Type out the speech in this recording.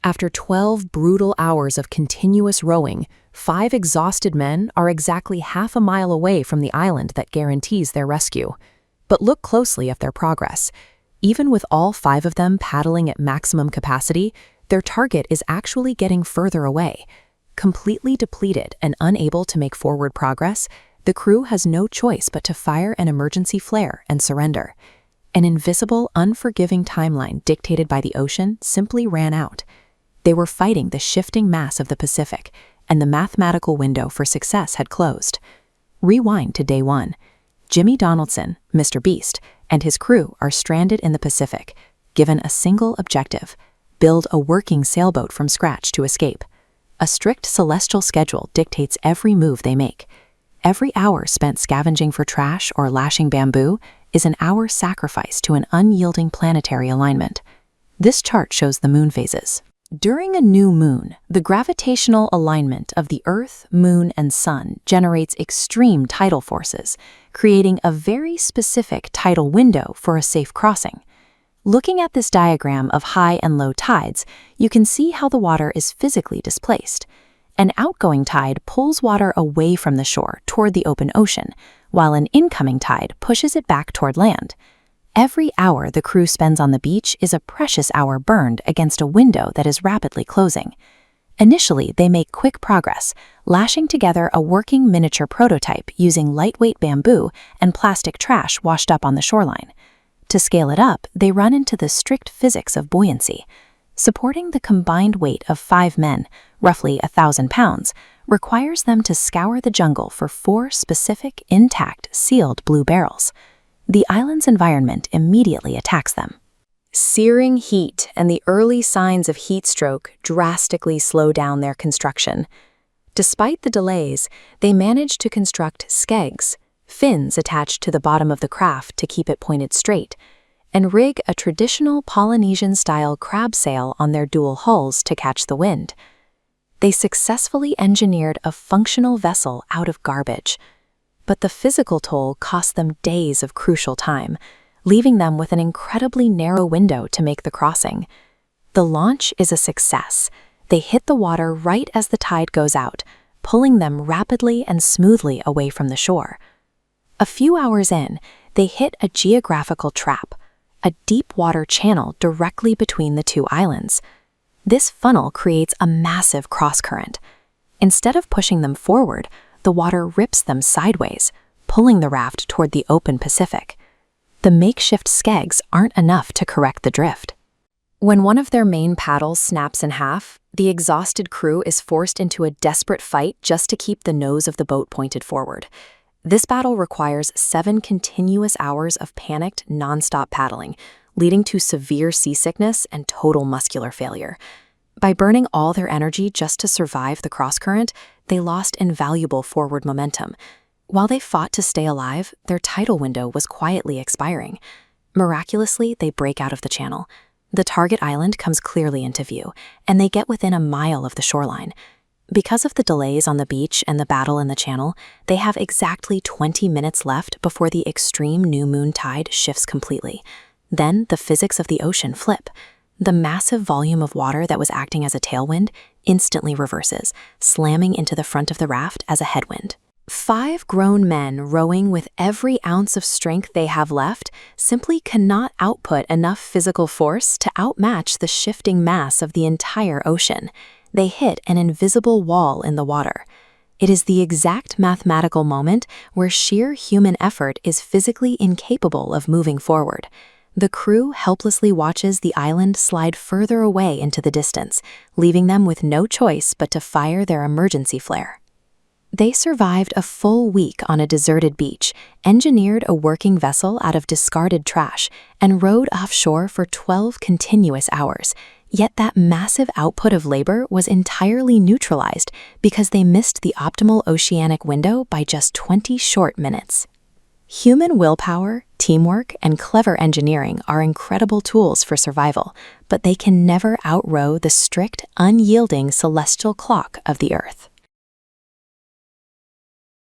After 12 brutal hours of continuous rowing, 5 exhausted men are exactly half a mile away from the island that guarantees their rescue. But look closely at their progress. Even with all 5 of them paddling at maximum capacity, their target is actually getting further away. Completely depleted and unable to make forward progress, the crew has no choice but to fire an emergency flare and surrender. An invisible, unforgiving timeline dictated by the ocean simply ran out. They were fighting the shifting mass of the Pacific, and the mathematical window for success had closed. Rewind to day 1. Jimmy Donaldson, Mr. Beast, and his crew are stranded in the Pacific, given a single objective: build a working sailboat from scratch to escape. A strict celestial schedule dictates every move they make. Every hour spent scavenging for trash or lashing bamboo is an hour sacrificed to an unyielding planetary alignment. This chart shows the moon phases. During a new moon, the gravitational alignment of the Earth, Moon, and Sun generates extreme tidal forces, creating a very specific tidal window for a safe crossing. Looking at this diagram of high and low tides, you can see how the water is physically displaced. An outgoing tide pulls water away from the shore toward the open ocean, while an incoming tide pushes it back toward land. Every hour the crew spends on the beach is a precious hour burned against a window that is rapidly closing. Initially, they make quick progress, lashing together a working miniature prototype using lightweight bamboo and plastic trash washed up on the shoreline. To scale it up, they run into the strict physics of buoyancy. Supporting the combined weight of 5 men, roughly 1,000 pounds, requires them to scour the jungle for 4 specific, intact, sealed blue barrels. The island's environment immediately attacks them. Searing heat and the early signs of heat stroke drastically slow down their construction. Despite the delays, they manage to construct skegs, fins attached to the bottom of the craft to keep it pointed straight, and rig a traditional Polynesian-style crab sail on their dual hulls to catch the wind. They successfully engineered a functional vessel out of garbage. But the physical toll cost them days of crucial time, leaving them with an incredibly narrow window to make the crossing. The launch is a success. They hit the water right as the tide goes out, pulling them rapidly and smoothly away from the shore. A few hours in, they hit a geographical trap, a deep water channel directly between the 2 islands. This funnel creates a massive cross-current. Instead of pushing them forward, the water rips them sideways, pulling the raft toward the open Pacific. The makeshift skegs aren't enough to correct the drift. When one of their main paddles snaps in half, the exhausted crew is forced into a desperate fight just to keep the nose of the boat pointed forward. This battle requires 7 continuous hours of panicked, non-stop paddling, leading to severe seasickness and total muscular failure. By burning all their energy just to survive the cross-current, they lost invaluable forward momentum. While they fought to stay alive, their tidal window was quietly expiring. Miraculously, they break out of the channel. The target island comes clearly into view, and they get within a mile of the shoreline. Because of the delays on the beach and the battle in the channel, they have exactly 20 minutes left before the extreme new moon tide shifts completely. Then the physics of the ocean flip. The massive volume of water that was acting as a tailwind instantly reverses, slamming into the front of the raft as a headwind. 5 grown men rowing with every ounce of strength they have left simply cannot output enough physical force to outmatch the shifting mass of the entire ocean. They hit an invisible wall in the water. It is the exact mathematical moment where sheer human effort is physically incapable of moving forward. The crew helplessly watches the island slide further away into the distance, leaving them with no choice but to fire their emergency flare. They survived a full week on a deserted beach, engineered a working vessel out of discarded trash, and rowed offshore for 12 continuous hours. Yet that massive output of labor was entirely neutralized because they missed the optimal oceanic window by just 20 short minutes. Human willpower, teamwork, and clever engineering are incredible tools for survival, but they can never outrow the strict, unyielding celestial clock of the Earth.